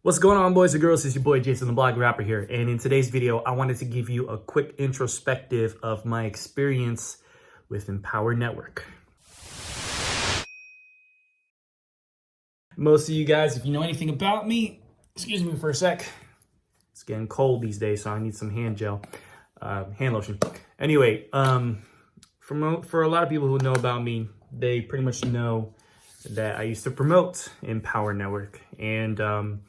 What's going on, boys and girls? It's your boy Jason, the blog rapper here. And in today's video, I wanted to give you a quick introspective of my experience with Empower Network. Most of you guys, if you know anything about me, excuse me for a sec. It's getting cold these days, so I need some hand lotion. Anyway, for a lot of people who know about me, they pretty much know that I used to promote Empower Network. And a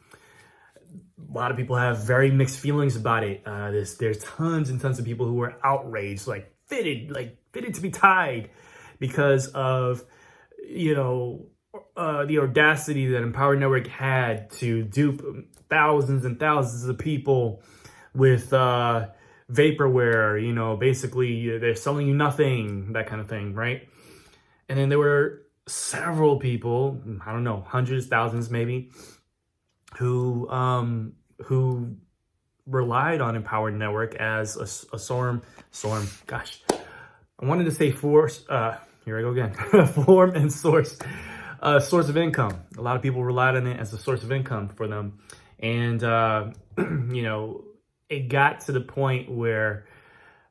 lot of people have very mixed feelings about it. There's tons and tons of people who are outraged, fitted to be tied because of, the audacity that Empower Network had to dupe thousands and thousands of people with vaporware. Basically they're selling you nothing, that kind of thing, right? And then there were several people, I don't know, hundreds, thousands maybe, who relied on Empower Network as a form and source of income. A lot of people relied on it as a source of income for them. And, it got to the point where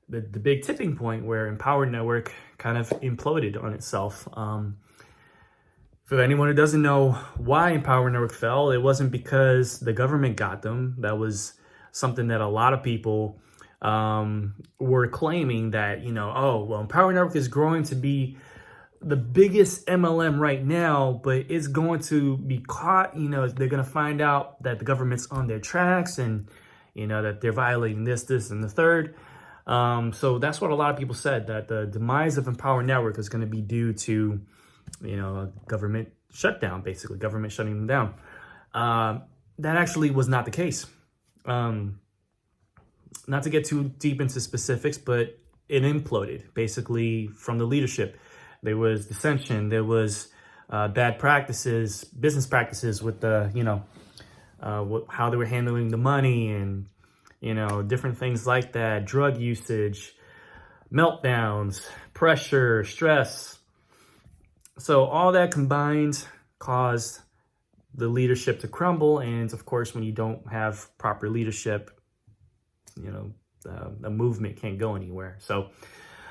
the big tipping point where Empower Network kind of imploded on itself. For anyone who doesn't know why Empower Network fell, it wasn't because the government got them. That was something that a lot of people were claiming that, Empower Network is growing to be the biggest MLM right now, but it's going to be caught. They're going to find out that the government's on their tracks and, that they're violating this, and the third. So that's what a lot of people said, that the demise of Empower Network is going to be due to a government shutdown, basically government shutting them down. That actually was not the case. Not to get too deep into specifics, but it imploded basically from the leadership. There was dissension. There was bad practices, business practices with the, how they were handling the money and, different things like that, drug usage, meltdowns, pressure, stress. So all that combined caused the leadership to crumble. And of course, when you don't have proper leadership, the movement can't go anywhere. So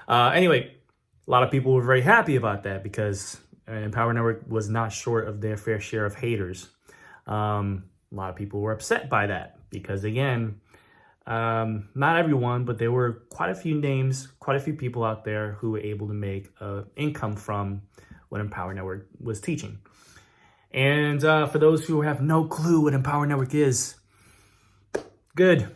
anyway, a lot of people were very happy about that because Empower Network was not short of their fair share of haters. A lot of people were upset by that because, again, not everyone, but there were quite a few names, quite a few people out there who were able to make income from what Empower Network was teaching. And for those who have no clue what Empower Network is, good.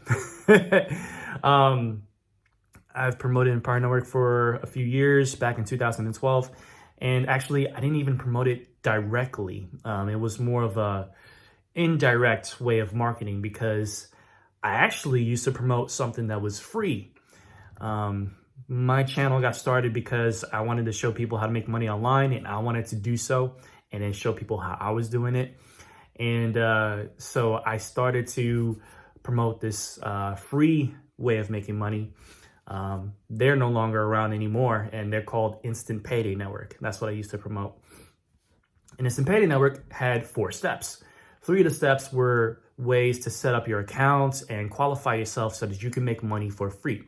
I've promoted Empower Network for a few years, back in 2012. And actually, I didn't even promote it directly. It was more of a indirect way of marketing because I actually used to promote something that was free. My channel got started because I wanted to show people how to make money online, and I wanted to do so and then show people how I was doing it. And so I started to promote this free way of making money. They're no longer around anymore, and they're called Instant Payday Network. That's what I used to promote. And Instant Payday Network had 4 steps. 3 of the steps were ways to set up your accounts and qualify yourself so that you can make money for free.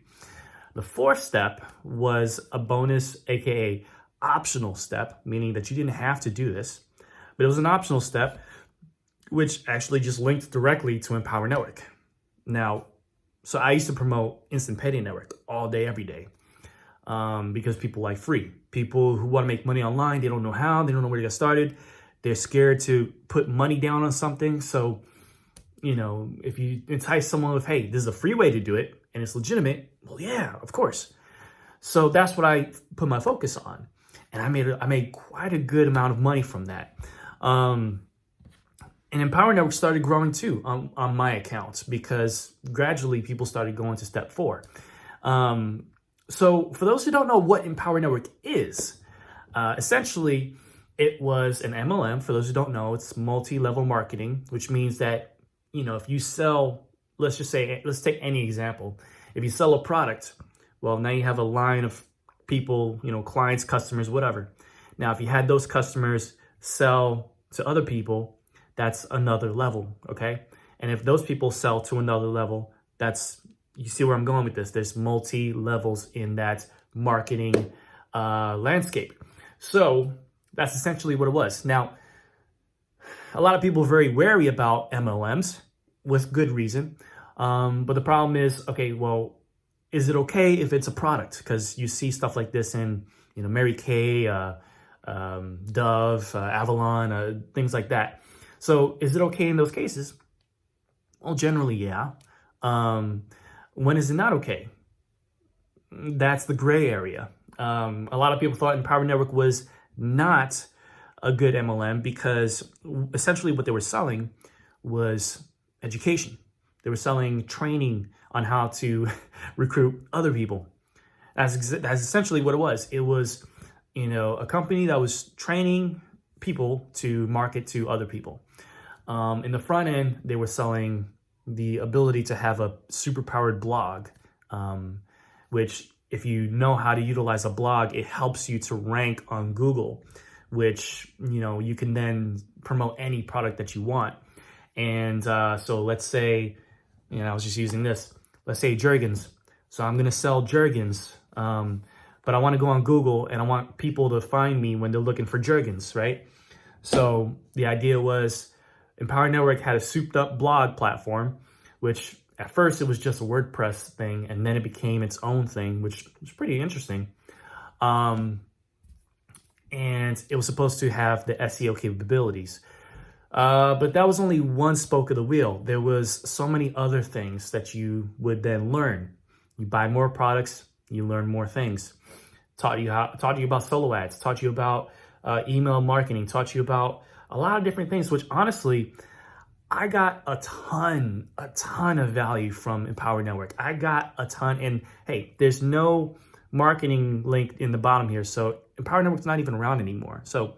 The 4th step was a bonus, aka optional step, meaning that you didn't have to do this, but it was an optional step, which actually just linked directly to Empower Network. Now, so I used to promote Instant Payday Network all day, every day, because people like free. People who want to make money online, they don't know how, they don't know where to get started. They're scared to put money down on something. So, if you entice someone with, hey, this is a free way to do it and it's legitimate, well, yeah, of course. So that's what I put my focus on. And I made quite a good amount of money from that. And Empower Network started growing too on my accounts because gradually people started going to step 4. So for those who don't know what Empower Network is, essentially it was an MLM. For those who don't know, it's multi-level marketing, which means that, if you sell, let's take any example. If you sell a product, well, now you have a line of people, clients, customers, whatever. Now, if you had those customers sell to other people, that's another level, okay? And if those people sell to another level, you see where I'm going with this. There's multi levels in that marketing landscape. So that's essentially what it was. Now, a lot of people are very wary about MLMs with good reason. But the problem is, okay, well, is it okay if it's a product? Because you see stuff like this in, Mary Kay, Dove, Avalon, things like that. So is it okay in those cases? Well, generally, yeah. When is it not okay? That's the gray area. A lot of people thought Empower Network was not a good MLM because essentially what they were selling was education. They were selling training on how to recruit other people. That's essentially what it was. It was, a company that was training people to market to other people. In the front end, they were selling the ability to have a superpowered blog, which if you know how to utilize a blog, it helps you to rank on Google, which, you can then promote any product that you want. And so let's say, I was just using this. Let's say Jergens. So I'm going to sell Jergens, but I want to go on Google and I want people to find me when they're looking for Jergens, right? So the idea was Empower Network had a souped up blog platform, which at first it was just a WordPress thing, and then it became its own thing, which was pretty interesting. And it was supposed to have the SEO capabilities. But that was only one spoke of the wheel. There was so many other things that you would then learn. You buy more products, you learn more things. Taught you about solo ads, taught you about email marketing, taught you about a lot of different things, which honestly, I got a ton of value from Empower Network. I got a ton, and hey, there's no marketing link in the bottom here, so Empower Network's not even around anymore. So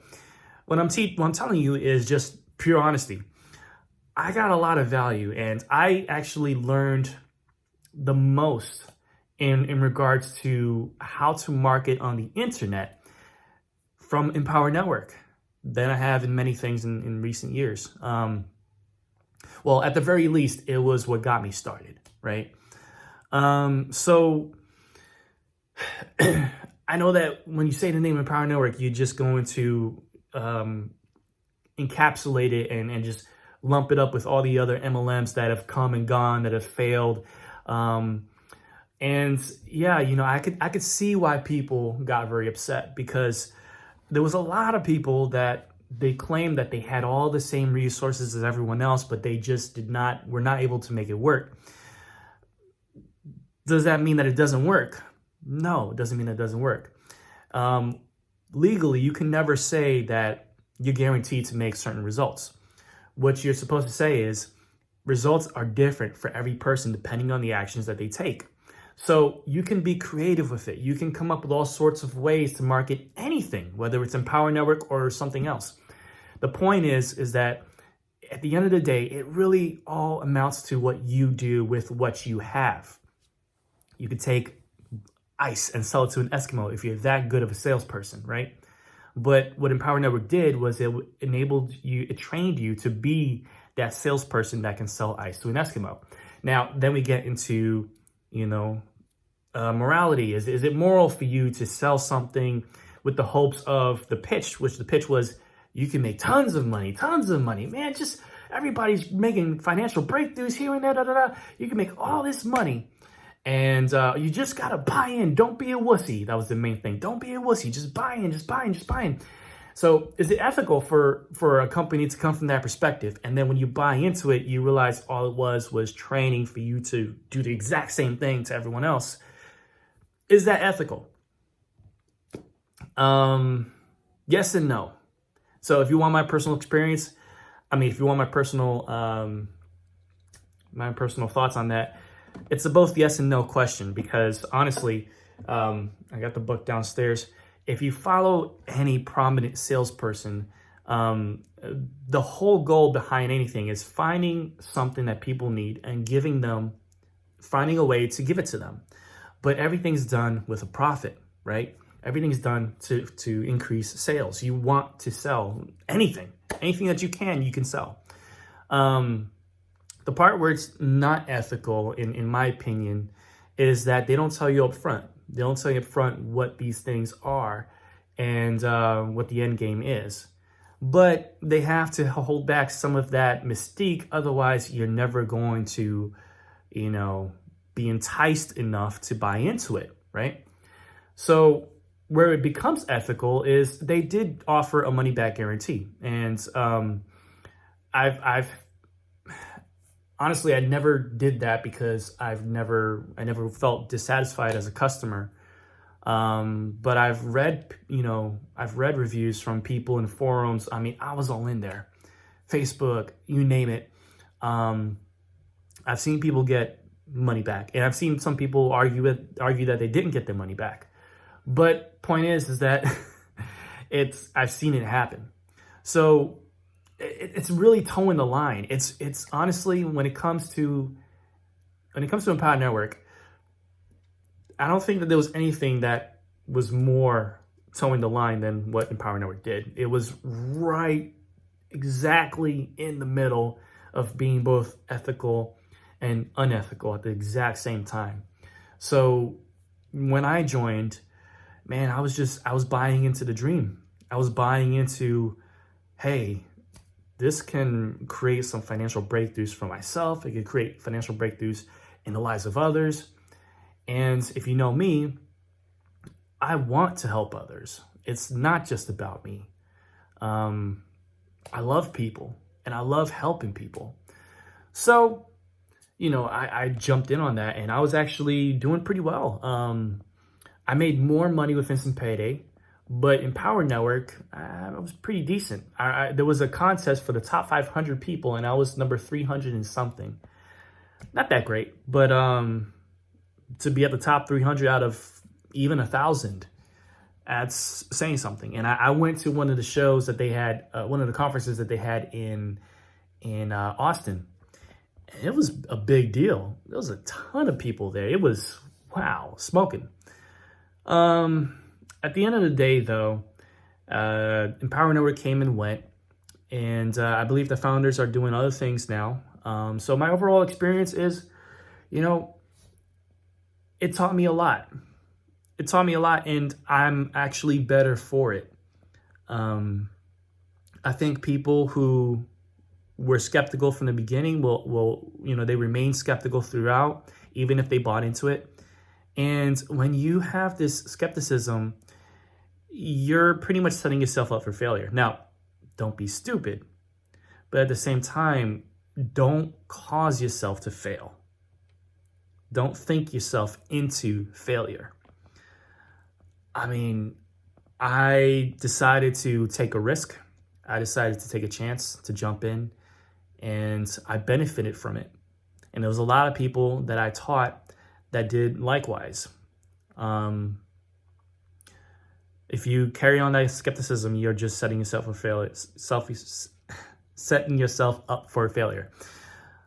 what I'm telling you is just pure honesty. I got a lot of value, and I actually learned the most in regards to how to market on the internet from Empower Network than I have in many things in recent years. Well, at the very least, it was what got me started, right? So I know that when you say the name Empower Network, you're just going to encapsulate it and just lump it up with all the other MLMs that have come and gone, that have failed. And yeah, I could see why people got very upset, because there was a lot of people that they claimed that they had all the same resources as everyone else, but they just were not able to make it work. Does that mean that it doesn't work? No, it doesn't mean it doesn't work. Legally, you can never say that you're guaranteed to make certain results. What you're supposed to say is results are different for every person depending on the actions that they take. So you can be creative with it. You can come up with all sorts of ways to market anything, whether it's Empower Network or something else. The point is that at the end of the day, it really all amounts to what you do with what you have. You could take ice and sell it to an Eskimo if you're that good of a salesperson, right? But what Empower Network did was it trained you to be that salesperson that can sell ice to an Eskimo. Now, then we get into, morality. Is it moral for you to sell something with the hopes of the pitch, which the pitch was, you can make tons of money, man, just everybody's making financial breakthroughs here and there, You can make all this money. And you just got to buy in. Don't be a wussy. That was the main thing. Don't be a wussy. Just buy in. So is it ethical for a company to come from that perspective? And then when you buy into it, you realize all it was training for you to do the exact same thing to everyone else. Is that ethical? Yes and no. So if you want my personal experience, if you want my personal thoughts on that, it's a both yes and no question, because honestly, I got the book downstairs. If you follow any prominent salesperson, the whole goal behind anything is finding something that people need and finding a way to give it to them. But everything's done with a profit, right? Everything's done to increase sales. You want to sell anything that you can sell. The The part where it's not ethical, in my opinion, is that they don't tell you up front. They don't tell you up front what these things are and what the end game is. But they have to hold back some of that mystique. Otherwise, you're never going to, be enticed enough to buy into it, right? So where it becomes ethical is they did offer a money back guarantee. And I've honestly, I never did that because I never felt dissatisfied as a customer. But I've read reviews from people in forums. I mean, I was all in there, Facebook, you name it. I've seen people get money back, and I've seen some people argue that they didn't get their money back. But point is that I've seen it happen. So it's really towing the line. It's honestly, when it comes to Empower Network, I don't think that there was anything that was more towing the line than what Empower Network did. It was right exactly in the middle of being both ethical and unethical at the exact same time. So when I joined, man, I was buying into the dream. I was buying into, hey, this can create some financial breakthroughs for myself. It could create financial breakthroughs in the lives of others. And if you know me, I want to help others. It's not just about me. I love people and I love helping people. So, I jumped in on that, and I was actually doing pretty well. I made more money with Instant Payday, but Empower Network, I was pretty decent. There was a contest for the top 500 people, and I was number 300 and something. Not that great, but to be at the top 300 out of even 1,000, that's saying something. And I went to one of the shows that they had, one of the conferences that they had in Austin. And it was a big deal. There was a ton of people there. It was, wow, smoking. At the end of the day, though, Empower Network came and went, and I believe the founders are doing other things now. So my overall experience is, it taught me a lot. It taught me a lot, and I'm actually better for it. I think people who were skeptical from the beginning will they remain skeptical throughout, even if they bought into it. And when you have this skepticism, you're pretty much setting yourself up for failure. Now, don't be stupid, but at the same time, don't cause yourself to fail. Don't think yourself into failure. I mean, I decided to take a risk. I decided to take a chance to jump in, and I benefited from it. And there was a lot of people that I taught that did likewise. If you carry on that skepticism, you're just setting yourself for failure, setting yourself up for failure.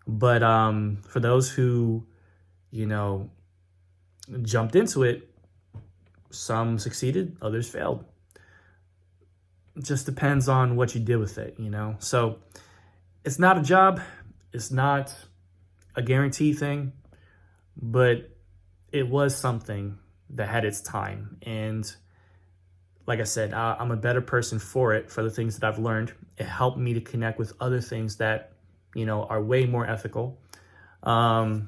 But for those who, jumped into it, some succeeded, others failed. It just depends on what you did with it, So it's not a job. It's not a guarantee thing, but it was something that had its time. And like I said, I'm a better person for it, for the things that I've learned. It helped me to connect with other things that, are way more ethical. And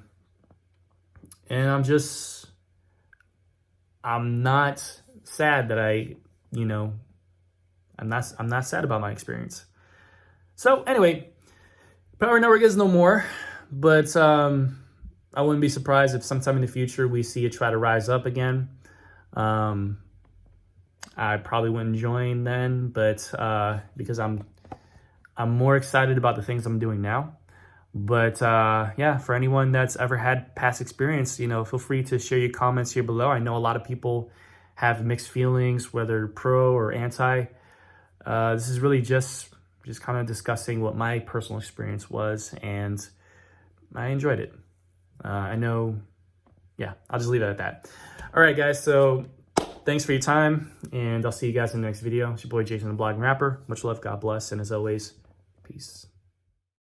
I'm not sad that I'm not sad about my experience. So anyway, Power Network is no more, but I wouldn't be surprised if sometime in the future we see it try to rise up again. I probably wouldn't join then, but because I'm more excited about the things I'm doing now. But yeah, for anyone that's ever had past experience, feel free to share your comments here below. I know a lot of people have mixed feelings, whether pro or anti. This is really just kind of discussing what my personal experience was, and I enjoyed it. I know, yeah, I'll just leave it at that. All right, guys, so thanks for your time, and I'll see you guys in the next video. It's your boy Jason, the Blogging Rapper. Much love, God bless, and as always, peace.